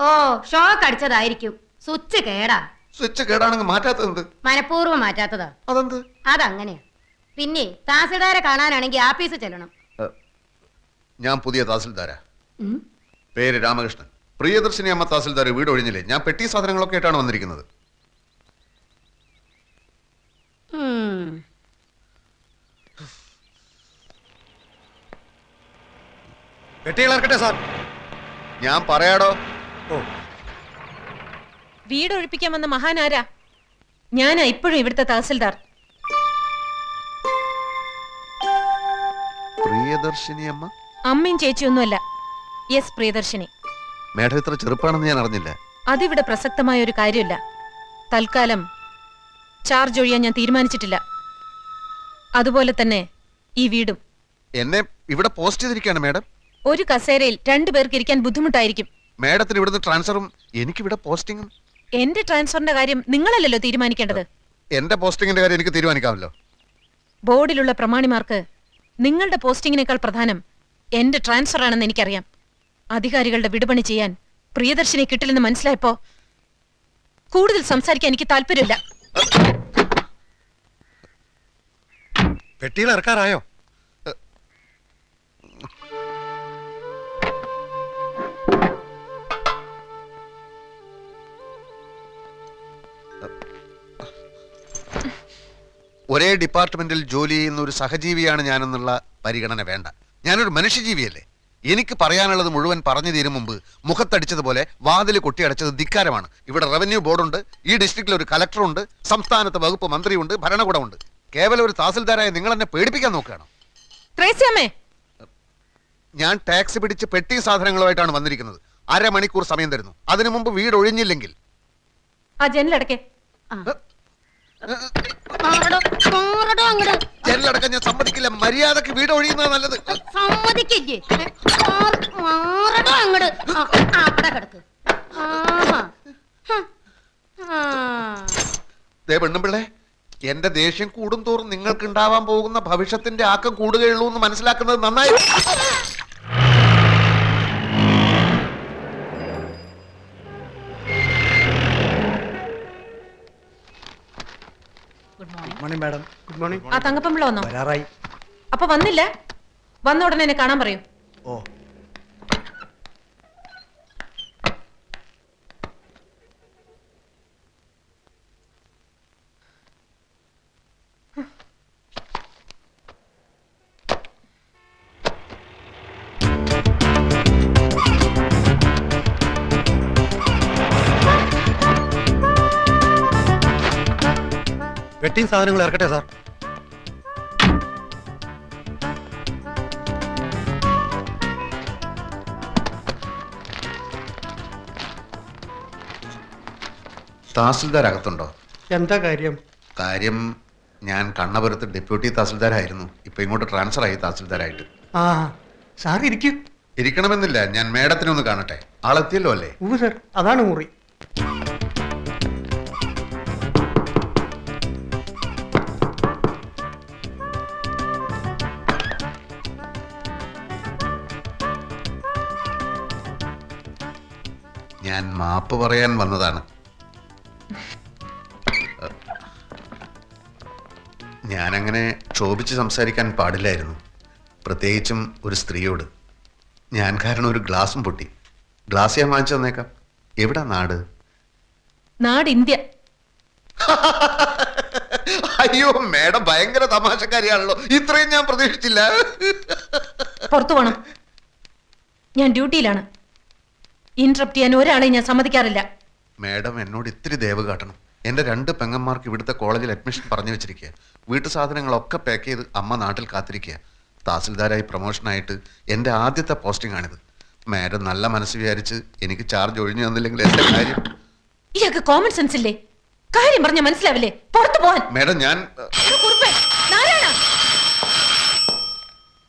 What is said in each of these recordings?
ഓ shock അടിച്ചതായിരിക്കും. Switch കേടാ. Switch കേടാണെങ്കിൽ മാറ്റാത്തത് മനഃപൂർവ്വം മാറ്റാത്തതാ. അതെന്ത്? അതങ്ങനെയാ. പിന്നെ തഹസിൽദാരെ കാണാനാണെങ്കിൽ ആഫീസ് ചെല്ലണം. ഞാൻ പുതിയ തഹസിൽദാരാ. പേര് രാമകൃഷ്ണൻ. പ്രിയദർശിനി അമ്മ തഹസിൽദാർ വീട് ഒഴിഞ്ഞില്ലേ? ഞാൻ പെട്ടി സാധനങ്ങളൊക്കെ ആയിട്ടാണ് വന്നിരിക്കുന്നത്. പെട്ടികൾ ഇറക്കട്ടെ സാർ. ഞാൻ പറയാടോ. വീട് ഒഴിപ്പിക്കാൻ വന്ന മഹാനാരാ? ഞാനാ ഇപ്പോഴും ഇവിടുത്തെ തഹസിൽദാർ. പ്രിയദർശിനി അമ്മ? അമ്മയും ചേച്ചിയൊന്നുമല്ല. യെസ്, പ്രിയദർശിനി. മേഡം ഇത്ര ചെറുപ്പാണെന്ന് ഞാൻ അറിഞ്ഞില്ല. അതിവിടെ പ്രസക്തമായ ഒരു കാര്യമില്ല. തൽക്കാലം ചാർജ് ഒഴിയാൻ ഞാൻ തീരുമാനിച്ചിട്ടില്ല. അതുപോലെ തന്നെ ഈ വീടും. എന്നെ ഇവിടെ പോസ്റ്റ് ചെയ്തിരിക്കുകയാണ് മേഡം. ഒരു കസേരയിൽ 2 പേർക്ക് ഇരിക്കാൻ ബുദ്ധിമുട്ടായിരിക്കും. മേഡത്തിന് ഇവിടുന്ന് ട്രാൻസ്ഫറും എനിക്കിവിടെ പോസ്റ്റിംഗും. എന്റെ ട്രാൻസ്ഫറിന്റെ കാര്യം നിങ്ങളല്ലല്ലോ തീരുമാനിക്കേണ്ടത്. എന്റെ പോസ്റ്റിംഗിന്റെ കാര്യം എനിക്ക് തീരുമാനിക്കാമല്ലോ. ബോർഡിലുള്ള പ്രമാണിമാർക്ക് നിങ്ങളുടെ പോസ്റ്റിംഗിനേക്കാൾ പ്രധാനം എന്റെ ട്രാൻസ്ഫർ ആണെന്ന് എനിക്കറിയാം. അധികാരികളുടെ വിടുപണി ചെയ്യാൻ പ്രിയദർശിനി കിട്ടില്ലെന്ന് മനസ്സിലായപ്പോ കൂടുതൽ സംസാരിക്കാൻ എനിക്ക് താല്പര്യമില്ല. പെട്ടിയിൽ ഇറക്കാറായോ? ഒരേ ഡിപ്പാർട്ട്മെന്റിൽ ജോലി ചെയ്യുന്ന ഒരു സഹജീവിയാണ് ഞാനെന്നുള്ള പരിഗണന വേണ്ട. ഞാനൊരു മനുഷ്യജീവിയല്ലേ. എനിക്ക് പറയാനുള്ളത് മുഴുവൻ പറഞ്ഞു തീരും മുമ്പ് മുഖത്തടിച്ചതുപോലെ വാതിൽ കൊട്ടിയടച്ചത് ധിക്കാരമാണ്. ഇവിടെ റവന്യൂ ബോർഡുണ്ട്, ഈ ഡിസ്ട്രിക്റ്റിൽ ഒരു കലക്ടറുണ്ട്, സംസ്ഥാനത്ത് വകുപ്പ് മന്ത്രിയുണ്ട്, ഭരണകൂടമുണ്ട്. കേവലം ഒരു തഹസിൽദാരായ നിങ്ങൾ എന്നെ പേടിപ്പിക്കാൻ നോക്കുകയാണോ? ഞാൻ ടാക്സി പിടിച്ച് പെട്ടി സാധനങ്ങളുമായിട്ടാണ് വന്നിരിക്കുന്നത്. 1/2 മണിക്കൂർ സമയം തരുന്നു. അതിനു മുമ്പ് വീട് ഒഴിഞ്ഞില്ലെങ്കിൽ ജനലടക്കം ഞാൻ സമ്മതിക്കില്ല. മര്യാദക്ക് വീട് ഒഴിയുന്നത് നല്ലത്. പെണ്ണുമ്പിള്ളേ, എന്റെ ദേഷ്യം കൂടും തോറും നിങ്ങൾക്ക് ഉണ്ടാവാൻ പോകുന്ന ഭവിഷ്യത്തിന്റെ ആക്കം കൂടുകയുള്ളൂ എന്ന് മനസ്സിലാക്കുന്നത് നന്നായി. ആ തങ്കപ്പമ്പിള്ള വന്നോ? അപ്പൊ വന്നില്ല? വന്ന ഉടനെ എന്നെ കാണാൻ പറയൂ. ഓ, പെട്ടിയും സാധനങ്ങൾ ഇറക്കട്ടെ സാർ. തഹസിൽദാർ അകത്തുണ്ടോ? എന്താ കാര്യം? കാര്യം, ഞാൻ കണ്ണപുരത്ത് ഡെപ്യൂട്ടി തഹസിൽദാരായിരുന്നു. ഇപ്പൊ ഇങ്ങോട്ട് ട്രാൻസ്ഫർ ആയി തഹസിൽദാരായിട്ട്. ആ സാർ ഇരിക്കൂ. ഇരിക്കണമെന്നില്ല, ഞാൻ മേഡത്തിനെ ഒന്ന് കാണട്ടെ. ആളെത്തിയല്ലോ അല്ലേ? സർ, അതാണ് മുറി. ഞാൻ മാപ്പ് പറയാൻ വന്നതാണ്. ഞാനങ്ങനെ ക്ഷോഭിച്ച് സംസാരിക്കാൻ പാടില്ലായിരുന്നു, പ്രത്യേകിച്ചും ഒരു സ്ത്രീയോട്. ഞാൻ കാരണം ഒരു ഗ്ലാസും പൊട്ടി. ഗ്ലാസ് ഞാൻ വാങ്ങിച്ചു തന്നേക്കാം. എവിടാ നാട്? നാട് ഇന്ത്യ. അയ്യോ മേഡം ഭയങ്കര തമാശക്കാരിയാണല്ലോ. ഇത്രയും ഞാൻ പ്രതീക്ഷിച്ചില്ല. പുറത്തു പോണം, ഞാൻ ഡ്യൂട്ടിയിലാണ്. ഇന്ററപ്റ്റ് ചെയ്യാൻ ഒരാളെ ഞാൻ സമ്മതിക്കാറില്ല. മേഡം എന്നോട് ഇത്തിരി ദയവ് കാട്ടണം. എൻ്റെ 2 പെങ്ങന്മാർക്ക് ഇവിടുത്തെ കോളേജിൽ അഡ്മിഷൻ പറഞ്ഞു വെച്ചിരിക്കുക. വീട്ടു സാധനങ്ങളൊക്കെ പാക്ക് ചെയ്ത് അമ്മ നാട്ടിൽ കാത്തിരിക്കുക. തഹസിൽദാരായി പ്രൊമോഷനായിട്ട് എൻ്റെ ആദ്യത്തെ പോസ്റ്റിംഗ് ആണിത്. മേഡം നല്ല മനസ്സ് വിചാരിച്ച് എനിക്ക് ചാർജ് ഒഴിഞ്ഞു തന്നില്ലെങ്കിൽ എൻ്റെ കാര്യം. ഇയാൾക്ക് കോമൺ സെൻസ് ഇല്ലേ? കാര്യം പറഞ്ഞ മനസ്സിലാവില്ലേ? പുറത്തു പോവാൻ. മേഡം ഞാൻ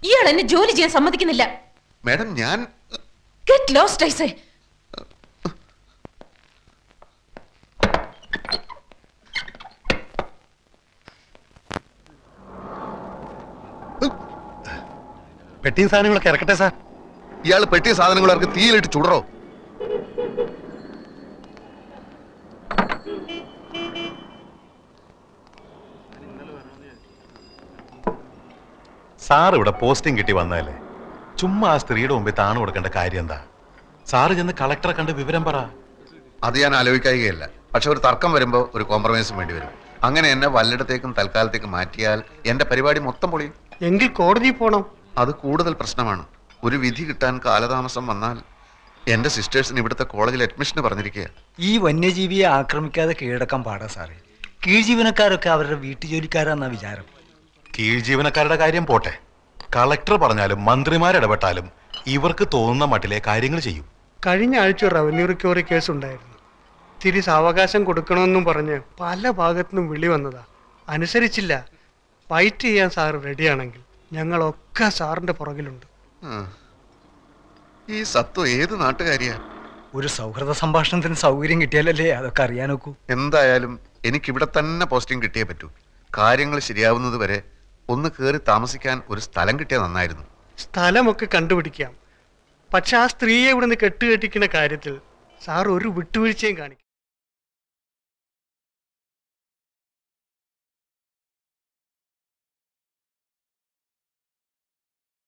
ഇയാൾ എന്നെ ജോലി ചെയ്യാൻ സമ്മതിക്കുന്നില്ല. മേഡം ഞാൻ ഗെറ്റ് ലോസ്റ്റ് ഐ സേ. പെട്ടിയും സാധനങ്ങളൊക്കെ ഇറക്കട്ടെ സാർ. ഇയാൾ പെട്ടിയ സാധനങ്ങൾ ഇറക്കി തീയിലിട്ട് ചുടറോ? സാർ ഇവിടെ പോസ്റ്റിംഗ് കിട്ടി വന്നതല്ലേ, ചുമ്മാ ആ സ്ത്രീയുടെ മുമ്പിൽ താണു കൊടുക്കേണ്ട കാര്യം എന്താ? സാറ് ചെന്ന് കളക്ടറെ കണ്ട് വിവരം പറ. അത് ഞാൻ ആലോചിക്കുകയല്ല. പക്ഷെ ഒരു തർക്കം വരുമ്പോൾ ഒരു കോംപ്രമൈസും വേണ്ടി വരും. അങ്ങനെ എന്നെ വല്ലയിടത്തേക്കും തൽക്കാലത്തേക്ക് മാറ്റിയാൽ എന്റെ പരിപാടി മൊത്തം പൊളിയും. എങ്കിൽ കോടതി പോണം. അത് കൂടുതൽ പ്രശ്നമാണ്. ഒരു വിധി കിട്ടാൻ കാലതാമസം വന്നാൽ എന്റെ സിസ്റ്റേഴ്സിന് ഇവിടുത്തെ കോളേജിൽ അഡ്മിഷന് പറഞ്ഞിരിക്കുക. ഈ വന്യജീവിയെ ആക്രമിക്കാതെ കീഴടക്കാൻ പാടാ സാറേ. കീഴ്ജീവനക്കാരൊക്കെ അവരുടെ വീട്ടുജോലിക്കാരാന്നാ വിചാരം. കീഴ് ജീവനക്കാരുടെ കാര്യം പോട്ടെ, കളക്ടർ പറഞ്ഞാലും മന്ത്രിമാരിടപെട്ടാലും ഇവർക്ക് തോന്നുന്ന മട്ടിലെ കാര്യങ്ങൾ ചെയ്യും. കഴിഞ്ഞ ആഴ്ച ഒരു റവന്യൂ റിക്കവറി കേസ് ഉണ്ടായിരുന്നു. തിരി സാവകാശം കൊടുക്കണമെന്നും പറഞ്ഞ് പല ഭാഗത്തുനിന്നും വിളി വന്നതാ. അനുസരിച്ചില്ല. ഫൈറ്റ് ചെയ്യാൻ സാറ് റെഡിയാണെങ്കിൽ ഞങ്ങളൊക്കെ സാറിന്റെ പുറകിലുണ്ട്. ഈ സത്വ ഏത് നാട്ടുകാരിയാ? ഒരു സൗഹൃദ സംഭാഷണത്തിന് സൗകര്യം കിട്ടിയാലല്ലേ അതൊക്കെ അറിയാൻ നോക്കൂ. എന്തായാലും എനിക്കിവിടെ തന്നെ പോസ്റ്റിംഗ് കിട്ടിയേ പറ്റൂ. കാര്യങ്ങൾ ശരിയാവുന്നത് വരെ ഒന്ന് കയറി താമസിക്കാൻ ഒരു സ്ഥലം കിട്ടിയാൽ നന്നായിരുന്നു. സ്ഥലമൊക്കെ കണ്ടുപിടിക്കാം. പക്ഷെ ആ സ്ത്രീയെ ഇവിടുന്ന് കെട്ടുകെട്ടിക്കുന്ന കാര്യത്തിൽ സാർ ഒരു വിട്ടുവീഴ്ചയും കാണിക്കും.